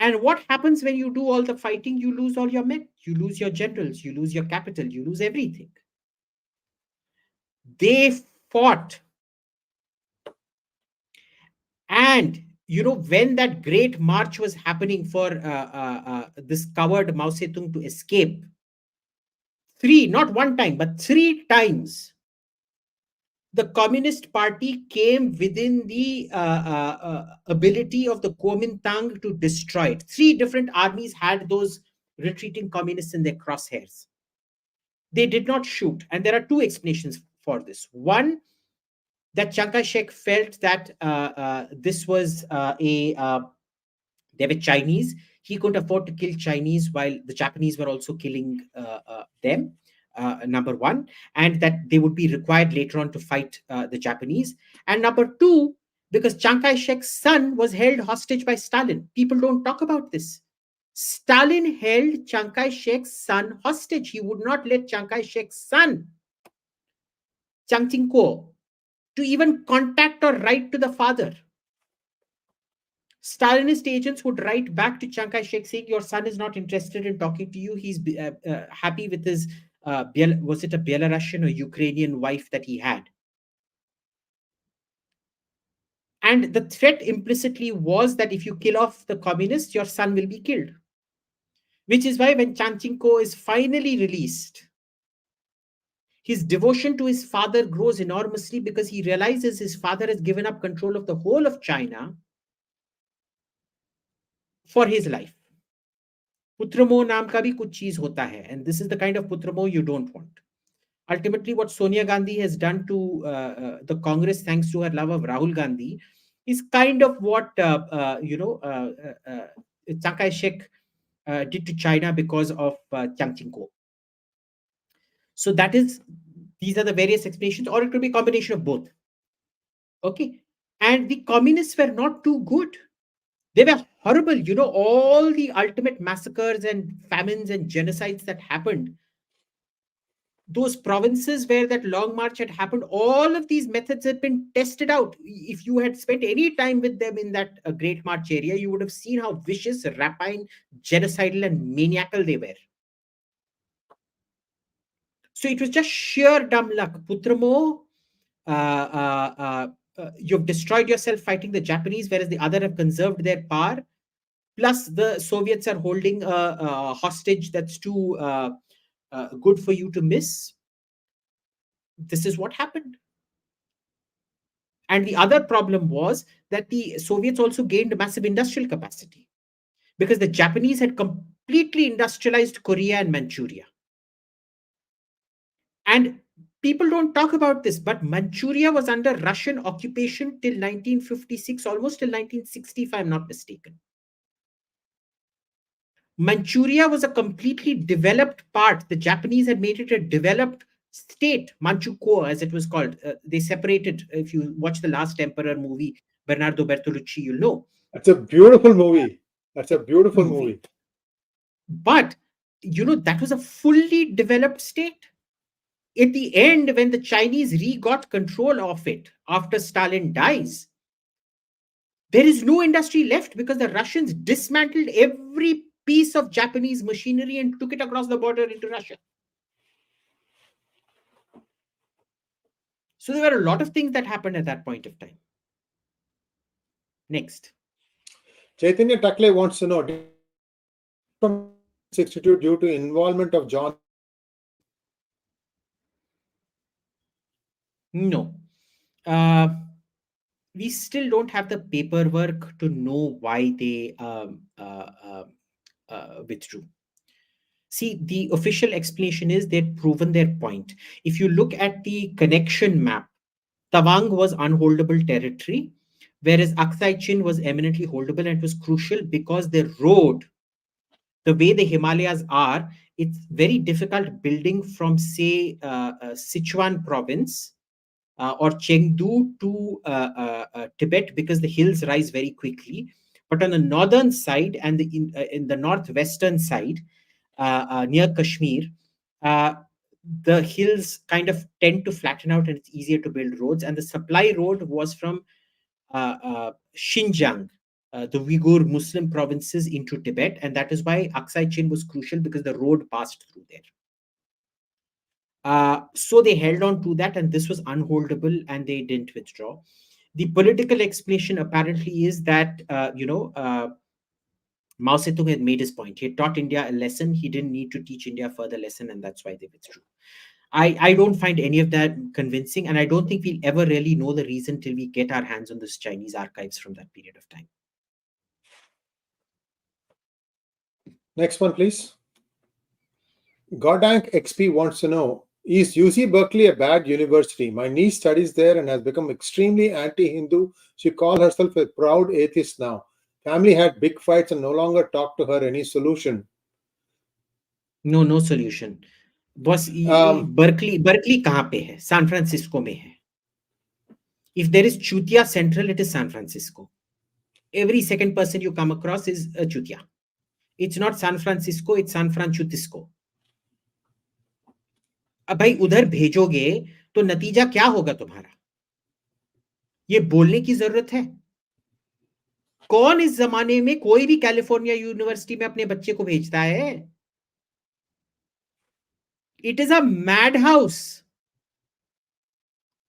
And what happens when you do all the fighting? You lose all your men, you lose your generals, you lose your capital, you lose everything. They fought. And when that great march was happening for this coward Mao Zedong to escape, not one time, but 3 times, the Communist Party came within the ability of the Kuomintang to destroy it. 3 different armies had those retreating communists in their crosshairs. They did not shoot. And there are 2 explanations for this. One, that Chiang Kai Shek felt that this was they were Chinese. He couldn't afford to kill Chinese while the Japanese were also killing them, number one, and that they would be required later on to fight the Japanese. And number two, because Chiang Kai Shek's son was held hostage by Stalin. People don't talk about this. Stalin held Chiang Kai Shek's son hostage. He would not let Chiang Kai Shek's son, Chiang Ching-kuo, to even contact or write to the father. Stalinist agents would write back to Chiang Kai Shek saying, "Your son is not interested in talking to you. He's happy with his, was it a Belarusian or Ukrainian wife that he had?" And the threat implicitly was that if you kill off the communists, your son will be killed. Which is why when Chiang Ching-kuo is finally released, his devotion to his father grows enormously because he realizes his father has given up control of the whole of China for his life. Putramo naam ka bhi kuch cheez hota hai, and this is the kind of putramo you don't want. Ultimately, what Sonia Gandhi has done to the Congress, thanks to her love of Rahul Gandhi, is kind of what Chiang Kai Shek did to China because of Chiang Ching-kuo. So these are the various explanations, or it could be a combination of both. Okay, and the communists were not too good. They were horrible. All the ultimate massacres and famines and genocides that happened, those provinces where that long march had happened, all of these methods had been tested out. If you had spent any time with them in that Great March area, you would have seen how vicious, rapine, genocidal, and maniacal they were. So it was just sheer dumb luck. Putramo, you've destroyed yourself fighting the Japanese, whereas the other have conserved their power. Plus, the Soviets are holding a hostage that's too good for you to miss. This is what happened. And the other problem was that the Soviets also gained massive industrial capacity because the Japanese had completely industrialized Korea and Manchuria. And people don't talk about this, but Manchuria was under Russian occupation till 1956, almost till 1960, if I'm not mistaken. Manchuria was a completely developed part. The Japanese had made it a developed state, Manchukuo, as it was called. They separated. If you watch the Last Emperor movie, Bernardo Bertolucci, you'll know. That's a beautiful movie. That's a beautiful movie. But, that was a fully developed state. At the end, when the Chinese re-got control of it after Stalin dies, there is no industry left because the Russians dismantled every piece of Japanese machinery and took it across the border into Russia. So there were a lot of things that happened at that point of time. Next. Chaitanya Takle wants to know, from Institute due to involvement of John? No. We still don't have the paperwork to know why they withdrew. See, the official explanation is they'd proven their point. If you look at the connection map, Tawang was unholdable territory, whereas 𝙒𝙧𝙤𝙀 was eminently holdable, and it was crucial because the road, the way the Himalayas are, it's very difficult building from, say, Sichuan province or Chengdu to Tibet because the hills rise very quickly. But on the northern side and in the northwestern side, near Kashmir, the hills kind of tend to flatten out and it's easier to build roads. And the supply road was from Xinjiang, the Uyghur Muslim provinces, into Tibet. And that is why 𝙒𝙧𝙤𝙀 was crucial, because the road passed through there. So they held on to that, and this was unholdable, and they didn't withdraw. The political explanation apparently is that, Mao Zedong had made his point. He had taught India a lesson. He didn't need to teach India a further lesson, and that's why they withdrew. I don't find any of that convincing, and I don't think we'll ever really know the reason till we get our hands on this Chinese archives from that period of time. Next one, please. Godank XP wants to know, Is UC Berkeley a bad university? My niece studies there and has become extremely anti-Hindu. She calls herself a proud atheist now. Family had big fights and no longer talk to her. Any solution? No solution. बस Berkeley कहाँ पे है? San Francisco में है. If there is Chutia Central, it is San Francisco. Every second person you come across is a Chutia. It's not San Francisco, it's San Francisco. अब भाई उधर भेजोगे तो नतीजा क्या होगा तुम्हारा? ये बोलने की जरूरत है? कौन इस जमाने में कोई भी कैलिफोर्निया यूनिवर्सिटी में अपने बच्चे को भेजता है? It is a madhouse.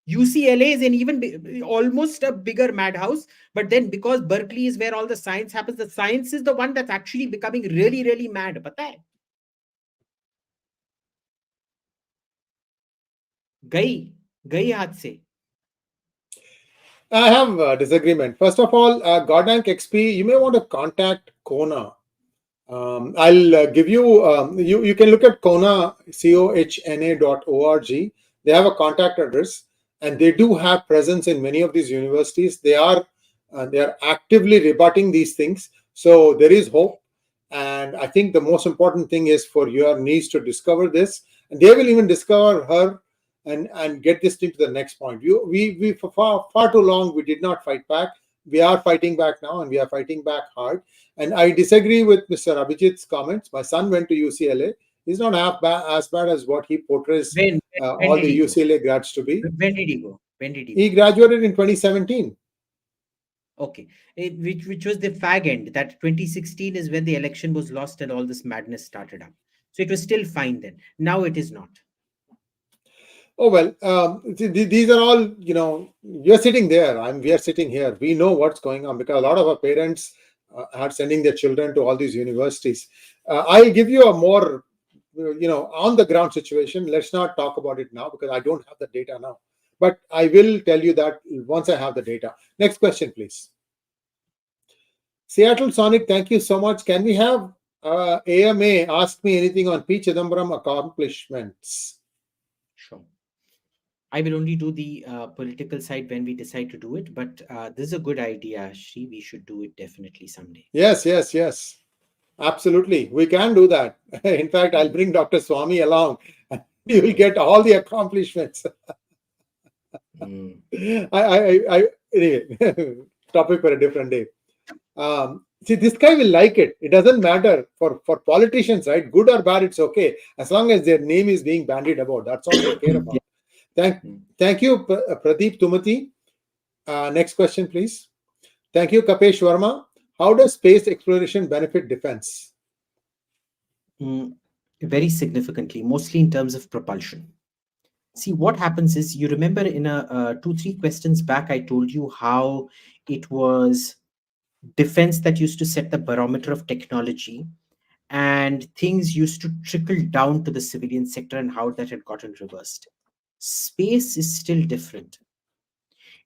UCLA is an even almost a bigger madhouse, but then because Berkeley is where all the science happens, the science is the one that's actually becoming really, really mad. पता है? गई हाथ से. I have a disagreement. First of all, Goddank XP, you may want to contact Kona. I'll give you, you can look at Kona, COHNA.org. They have a contact address and they do have presence in many of these universities. They are actively rebutting these things. So there is hope. And I think the most important thing is for your niece to discover this. And they will even discover her and get this thing to the next point. We for far too long, we did not fight back. We are fighting back now, and we are fighting back hard. And I disagree with Mr. Abhijit's comments. My son went to UCLA. He's not as bad as what he portrays all the UCLA grads to be. When did he go? He graduated in 2017. Okay. Which was the fag end. That 2016 is when the election was lost and all this madness started up. So it was still fine then. Now it is not. Oh, well, these are all, you're sitting there. We are sitting here. We know what's going on because a lot of our parents are sending their children to all these universities. I'll give you a more, on the ground situation. Let's not talk about it now because I don't have the data now. But I will tell you that once I have the data. Next question, please. Seattle Sonic, thank you so much. Can we have AMA ask me anything on P Chidambaram accomplishments? Sure. I will only do the political side when we decide to do it, but this is a good idea, Sri. We should do it definitely someday. Yes. Absolutely. We can do that. In fact, I'll bring Dr. Swami along. You will get all the accomplishments. Anyway, topic for a different day. See, this guy will like it. It doesn't matter for politicians, right? Good or bad, it's okay. As long as their name is being bandied about. That's all they care about. Thank you, Pradeep Tumati. Next question, please. Thank you, Kapesh Verma. How does space exploration benefit defense? Very significantly, mostly in terms of propulsion. See, what happens is, you remember in 2-3 questions back, I told you how it was defense that used to set the barometer of technology, and things used to trickle down to the civilian sector and how that had gotten reversed. Space is still different.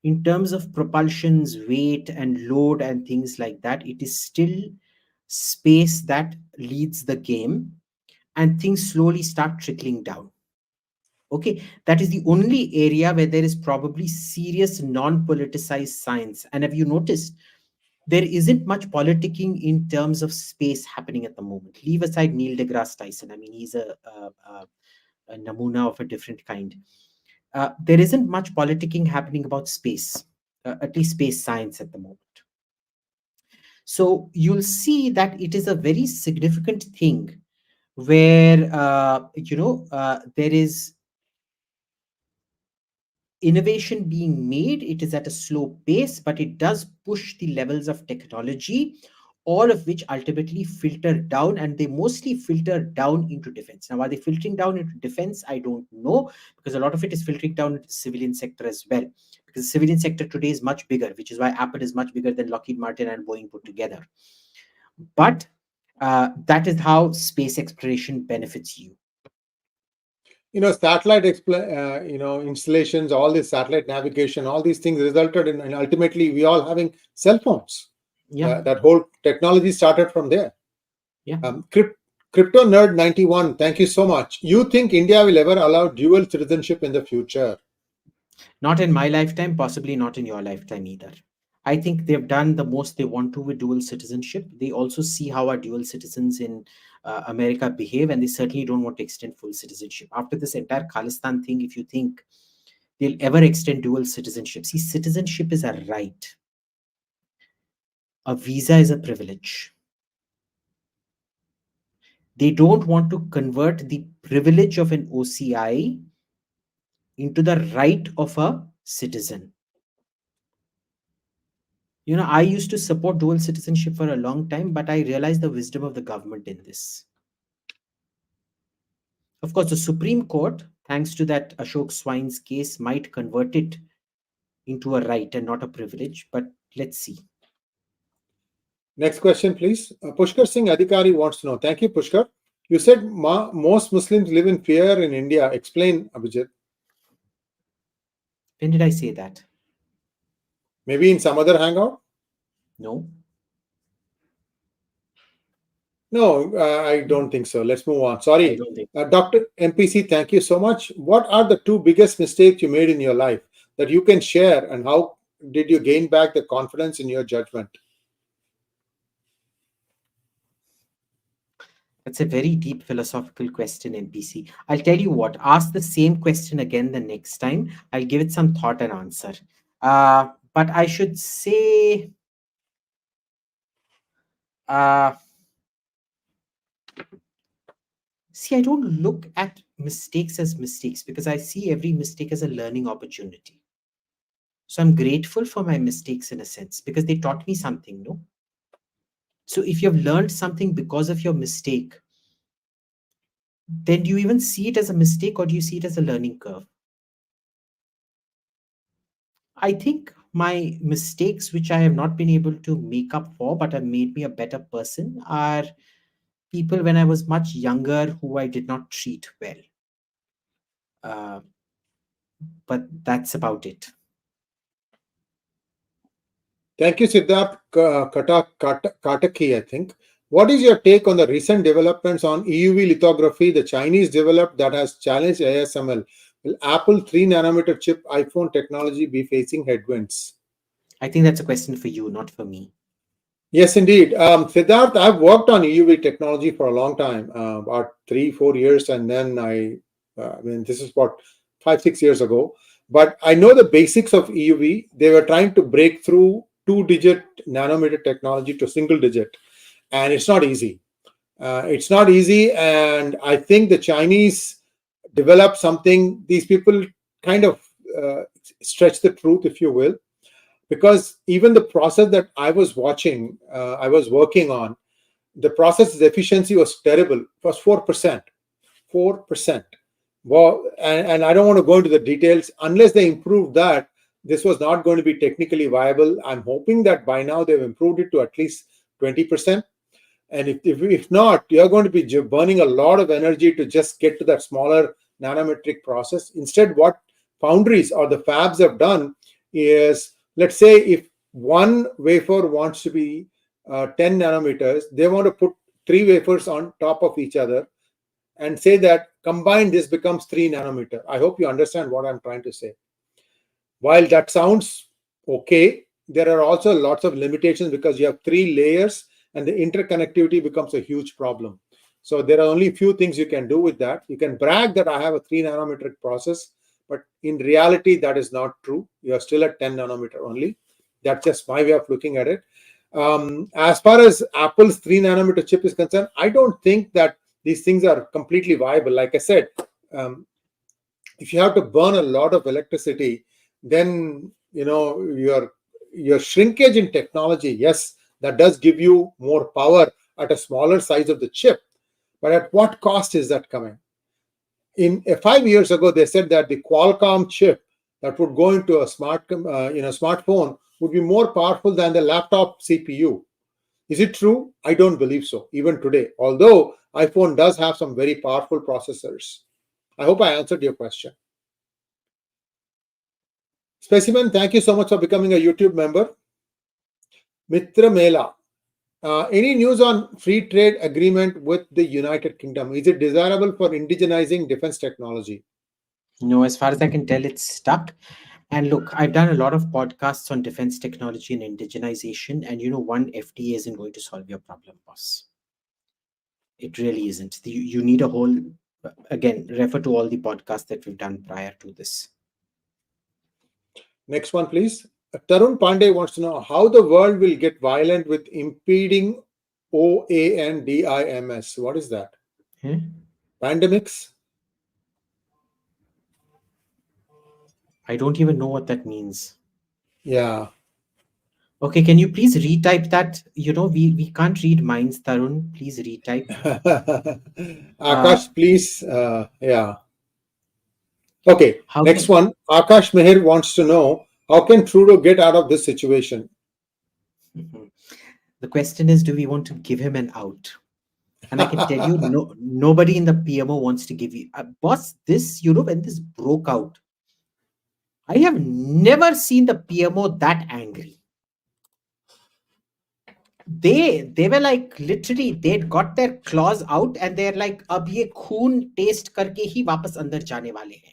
In terms of propulsion's weight and load and things like that, it is still space that leads the game, and things slowly start trickling down. Okay, that is the only area where there is probably serious non-politicized science. And have you noticed, there isn't much politicking in terms of space happening at the moment. Leave aside Neil deGrasse Tyson. I mean, he's a namuna of a different kind. There isn't much politicking happening about space, at least space science at the moment. So you'll see that it is a very significant thing where, there is innovation being made. It is at a slow pace, but it does push the levels of technology, all of which ultimately filter down, and they mostly filter down into defense. Now, are they filtering down into defense? I don't know, because a lot of it is filtering down into the civilian sector as well, because the civilian sector today is much bigger, which is why Apple is much bigger than Lockheed Martin and Boeing put together. But that is how space exploration benefits you. Satellite installations, all this satellite navigation, all these things resulted in ultimately we all having cell phones. Yeah. That whole technology started from there. Yeah. Crypto Nerd 91, thank you so much. You think India will ever allow dual citizenship in the future? Not in my lifetime, possibly not in your lifetime either. I think they've done the most they want to with dual citizenship. They also see how our dual citizens in America behave, and they certainly don't want to extend full citizenship. After this entire Khalistan thing, if you think they'll ever extend dual citizenship, see, citizenship is a right. A visa is a privilege. They don't want to convert the privilege of an OCI into the right of a citizen. You know, I used to support dual citizenship for a long time, but I realized the wisdom of the government in this. Of course, the Supreme Court, thanks to that Ashok Swine's case, might convert it into a right and not a privilege, but let's see. Next question, please. Pushkar Singh Adhikari wants to know. Thank you, Pushkar. You said most Muslims live in fear in India. Explain, Abhijit. When did I say that? Maybe in some other hangout? No. No, I don't think so. Let's move on. Sorry. I don't think. Dr. MPC, thank you so much. What are the two biggest mistakes you made in your life that you can share, and how did you gain back the confidence in your judgment? That's a very deep philosophical question, MPC. I'll tell you what, ask the same question again the next time. I'll give it some thought and answer. But I should say, see, I don't look at mistakes as mistakes because I see every mistake as a learning opportunity. So I'm grateful for my mistakes in a sense because they taught me something, no? So if you've learned something because of your mistake, then do you even see it as a mistake or do you see it as a learning curve? I think my mistakes, which I have not been able to make up for, but have made me a better person, are people when I was much younger who I did not treat well. But that's about it. Thank you, Siddharth Katakhi, I think. What is your take on the recent developments on EUV lithography the Chinese developed that has challenged ASML? Will Apple 3 nanometer chip iPhone technology be facing headwinds? I think that's a question for you, not for me. Yes, indeed. Siddharth, I've worked on EUV technology for a long time, about 3-4 years, and then this is what 5-6 years ago. But I know the basics of EUV. They were trying to break through 2-digit nanometer technology to single digit, and it's not easy. It's not easy, and I think the Chinese developed something. These people kind of stretch the truth, if you will. Because even the process that I was working on, the process's efficiency was terrible. It was 4%. 4%. Well, and I don't want to go into the details. Unless they improved that, this was not going to be technically viable. I'm hoping that by now they've improved it to at least 20%. And if not, you're going to be burning a lot of energy to just get to that smaller nanometric process. Instead, what foundries or the fabs have done is, let's say if one wafer wants to be 10 nanometers, they want to put 3 wafers on top of each other and say that combined this becomes 3 nanometer. I hope you understand what I'm trying to say. While that sounds okay, there are also lots of limitations because you have 3 layers and the interconnectivity becomes a huge problem. So there are only a few things you can do with that. You can brag that I have a 3 nanometric process, but in reality, that is not true. You are still at 10 nanometer only. That's just my way of looking at it. As far as Apple's 3 nanometer chip is concerned, I don't think that these things are completely viable. Like I said, if you have to burn a lot of electricity, then your shrinkage in technology, yes, that does give you more power at a smaller size of the chip. But at what cost is that coming? 5 years ago, they said that the Qualcomm chip that would go into a smartphone would be more powerful than the laptop CPU. Is it true? I don't believe so, even today, although iPhone does have some very powerful processors. I hope I answered your question. Specimen, thank you so much for becoming a YouTube member. Mitra Mela, Any news on free trade agreement with the United Kingdom? Is it desirable for indigenizing defense technology? No, as far as I can tell, it's stuck. And look, I've done a lot of podcasts on defense technology and indigenization, and one FTA isn't going to solve your problem, boss. It really isn't. You need a whole, again, refer to all the podcasts that we've done prior to this. Next one, please. Tarun Pandey wants to know how the world will get violent with impeding OANDIMS. What is that? Pandemics? I don't even know what that means. Yeah. Okay, can you please retype that? We can't read minds, Tarun. Please retype. Akash, please. Yeah. Okay. Next can- one. Akash Meher wants to know how can Trudeau get out of this situation? The question is, do we want to give him an out? And I can tell you, nobody in the PMO wants to give you. Boss, when this broke out, I have never seen the PMO that angry. They were like, literally, they'd got their claws out and they're like, ab ye khoon taste karke hi wapas andar jaane wale hain.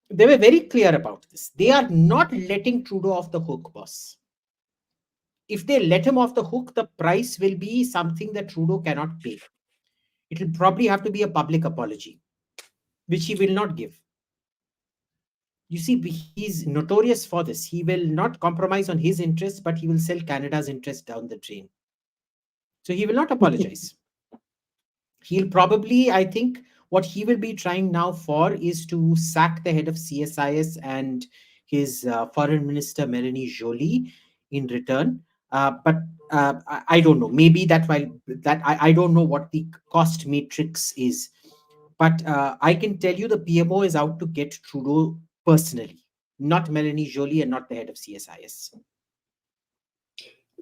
They were very clear about this. They are not letting Trudeau off the hook, boss. If they let him off the hook, the price will be something that Trudeau cannot pay. It will probably have to be a public apology, which he will not give. You see, he's notorious for this. He will not compromise on his interests, but he will sell Canada's interest down the drain. So he will not apologize. He'll probably, I think, what he will be trying now for is to sack the head of CSIS and his foreign minister, Melanie Joly, in return. But I don't know. Maybe I don't know what the cost matrix is. But I can tell you the PMO is out to get Trudeau personally, not Melanie Joly and not the head of CSIS.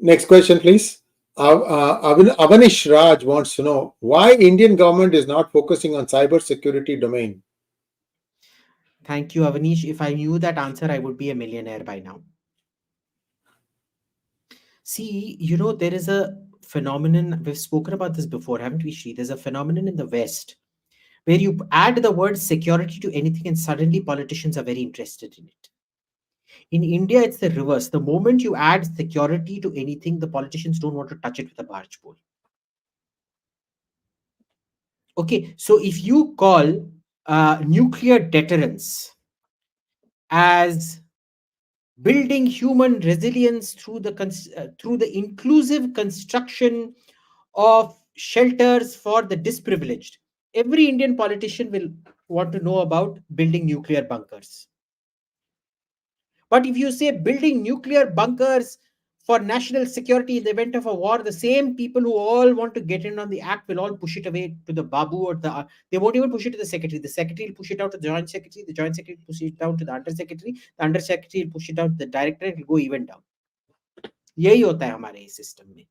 Next question, please. Avanish Raj wants to know why Indian government is not focusing on cyber security domain. Thank you, Avanish. If I knew that answer, I would be a millionaire by now. See, there is a phenomenon, we've spoken about this before, haven't we, Sri? There's a phenomenon in the West where you add the word security to anything and suddenly politicians are very interested in it. In India, it's the reverse. The moment you add security to anything, the politicians don't want to touch it with a barge pole. Okay, so if you call nuclear deterrence as building human resilience through the inclusive construction of shelters for the disprivileged, every Indian politician will want to know about building nuclear bunkers. But if you say building nuclear bunkers for national security in the event of a war, the same people who all want to get in on the act will all push it away to the Babu or they won't even push it to the secretary. The secretary will push it out to the joint secretary. The joint secretary will push it down to the undersecretary. The undersecretary will push it down to the director. It will go even down. यही होता है हमारे system में.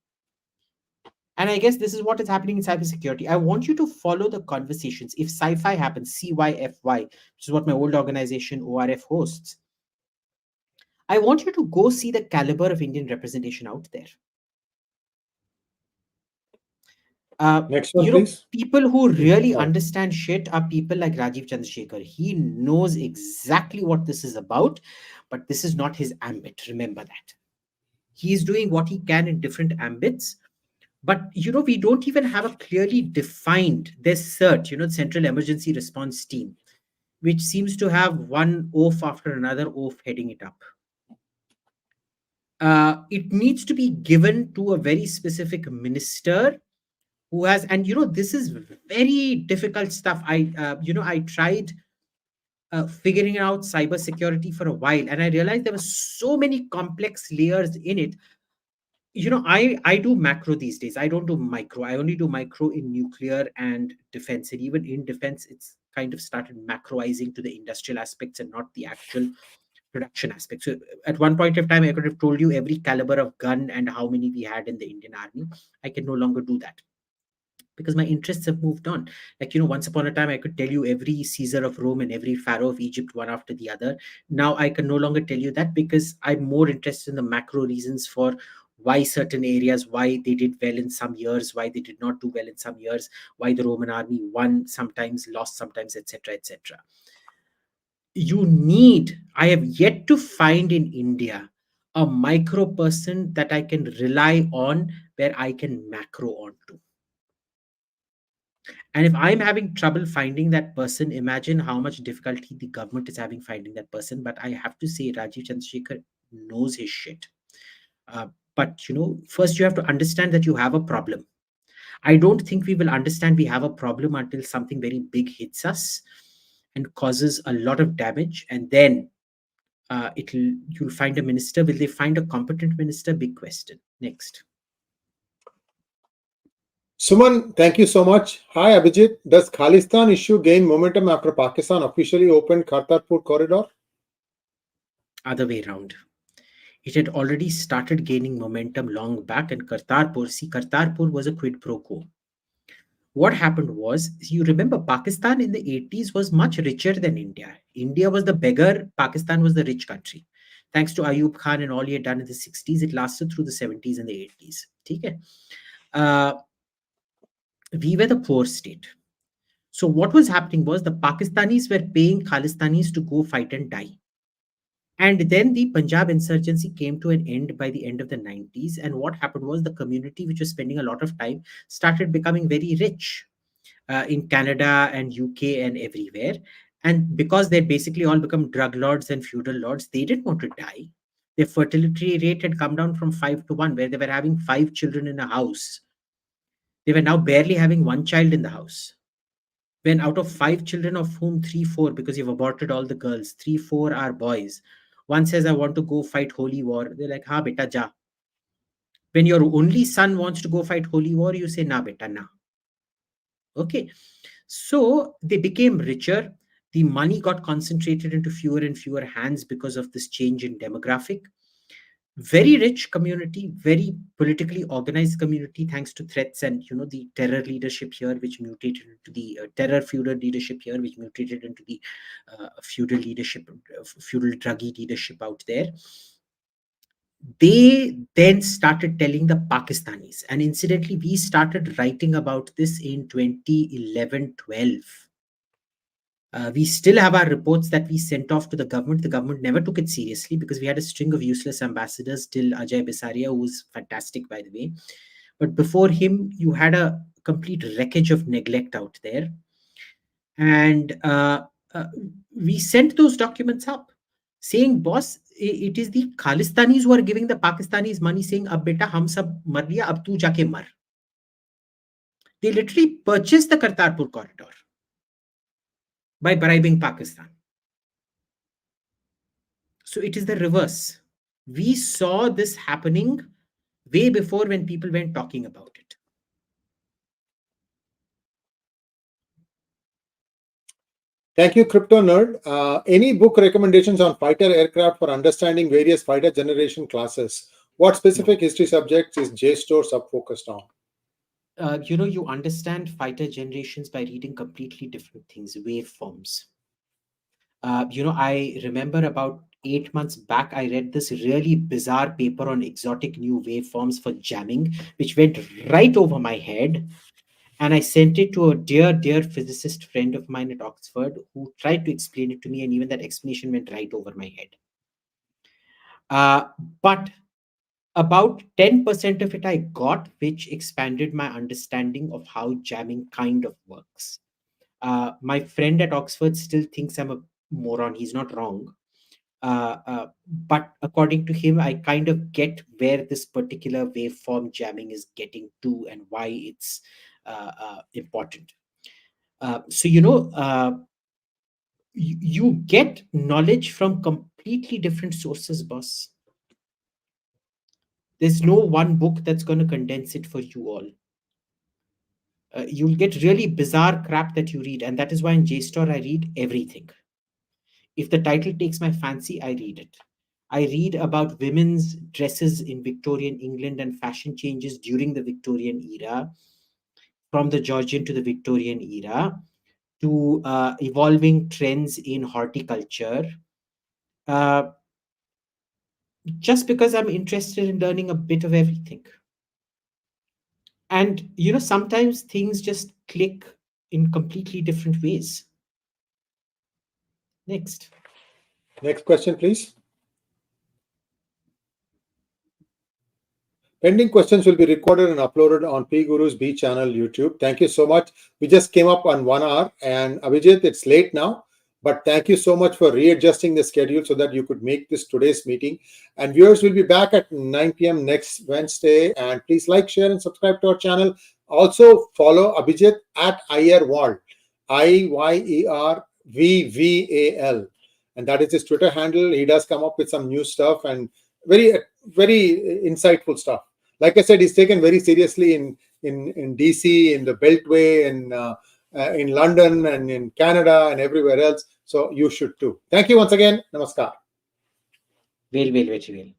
And I guess this is what is happening in cybersecurity. I want you to follow the conversations. If sci-fi happens, CYFY, which is what my old organization ORF hosts, I want you to go see the caliber of Indian representation out there. Next one, please. People who really understand shit are people like Rajiv Chandrasekhar. He knows exactly what this is about, but this is not his ambit. Remember that. He's doing what he can in different ambits. But, we don't even have a clearly defined, there's CERT, the Central Emergency Response Team, which seems to have one oaf after another oaf heading it up. It needs to be given to a very specific minister who has, and this is very difficult stuff. I tried figuring out cybersecurity for a while, and I realized there were so many complex layers in it. I do macro these days. I don't do micro. I only do micro in nuclear and defense. And even in defense, it's kind of started macroizing to the industrial aspects and not the actual production aspects. So at one point of time, I could have told you every caliber of gun and how many we had in the Indian Army. I can no longer do that because my interests have moved on. Like, once upon a time, I could tell you every Caesar of Rome and every Pharaoh of Egypt, one after the other. Now I can no longer tell you that because I'm more interested in the macro reasons for why certain areas, why they did well in some years, why they did not do well in some years, why the Roman army won sometimes, lost sometimes, etc., etc. I have yet to find in India a micro person that I can rely on, where I can macro onto. And if I'm having trouble finding that person, imagine how much difficulty the government is having finding that person. But I have to say, Rajiv Chandrasekhar knows his shit. But first you have to understand that you have a problem. I don't think we will understand we have a problem until something very big hits us and causes a lot of damage, and then you'll find a minister. Will they find a competent minister? Big question. Next. Suman, thank you so much. Hi, Abhijit. Does Khalistan issue gain momentum after Pakistan officially opened Kartarpur corridor? Other way around. It had already started gaining momentum long back, and Kartarpur was a quid pro quo. What happened was, you remember, Pakistan in the 80s was much richer than India. India was the beggar, Pakistan was the rich country. Thanks to Ayub Khan and all he had done in the 60s, it lasted through the 70s and the 80s. Okay? We were the poor state. So what was happening was, the Pakistanis were paying Khalistanis to go fight and die. And then the Punjab insurgency came to an end by the end of the 90s. And what happened was, the community, which was spending a lot of time, started becoming very rich in Canada and UK and everywhere. And because they basically all become drug lords and feudal lords, they didn't want to die. Their fertility rate had come down from 5 to 1, where they were having 5 children in a house. They were now barely having 1 child in the house. When out of 5 children, of whom 3, 4, because you've aborted all the girls, 3, 4 are boys. One says, I want to go fight holy war. They're like, ha, beta, ja. When your only son wants to go fight holy war, you say, na, beta, na. Okay. So they became richer. The money got concentrated into fewer and fewer hands because of this change in demographic. Very rich community, very politically organized community, thanks to threats and the terror leadership here, which mutated into the terror feudal leadership here, which mutated into the feudal leadership, feudal druggy leadership out there. They then started telling the Pakistanis, and incidentally, we started writing about this in 2011-12. We still have our reports that we sent off to the government. The government never took it seriously because we had a string of useless ambassadors till Ajay Bisaria, who was fantastic, by the way. But before him, you had a complete wreckage of neglect out there. And we sent those documents up saying, boss, it is the Khalistanis who are giving the Pakistanis money, saying, ab beta, hum sab mar liya, ab tu jaake mar. They literally purchased the Kartarpur corridor by bribing Pakistan. So it is the reverse. We saw this happening way before, when people went talking about it. Thank you, Crypto Nerd. Any book recommendations on fighter aircraft for understanding various fighter generation classes? What specific history subjects is JSTOR sub-focused on? You understand fighter generations by reading completely different things, waveforms. I remember about 8 months back, I read this really bizarre paper on exotic new waveforms for jamming, which went right over my head. And I sent it to a dear, dear physicist friend of mine at Oxford, who tried to explain it to me, and even that explanation went right over my head. But about 10% of it I got, which expanded my understanding of how jamming kind of works. My friend at Oxford still thinks I'm a moron. He's not wrong. But according to him, I kind of get where this particular waveform jamming is getting to and why it's important. So, you get knowledge from completely different sources, boss. There's no one book that's going to condense it for you all. You'll get really bizarre crap that you read, and that is why in JSTOR I read everything. If the title takes my fancy, I read it. I read about women's dresses in Victorian England and fashion changes during the Victorian era, from the Georgian to the Victorian era, to evolving trends in horticulture. just because I'm interested in learning a bit of everything. And, sometimes things just click in completely different ways. Next. Next question, please. Pending questions will be recorded and uploaded on PGurus B channel YouTube. Thank you so much. We just came up on 1 hour, and Abhijit, it's late now, but thank you so much for readjusting the schedule so that you could make this today's meeting. And viewers will be back at 9 p.m. next Wednesday. And please like, share, and subscribe to our channel. Also follow Abhijit at 𝗖𝗚𝘅, IYERVVAL. And that is his Twitter handle. He does come up with some new stuff and very, very insightful stuff. Like I said, he's taken very seriously in DC, in the Beltway, in London, and in Canada, and everywhere else. So you should too. Thank you once again. Namaskar. Vel Vetrivel.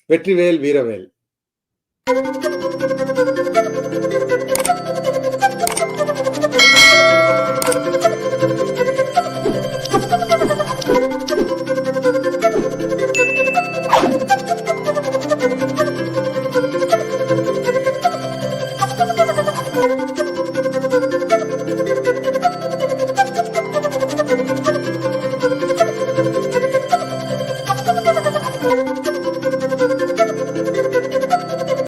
Vetrivel Veeravel.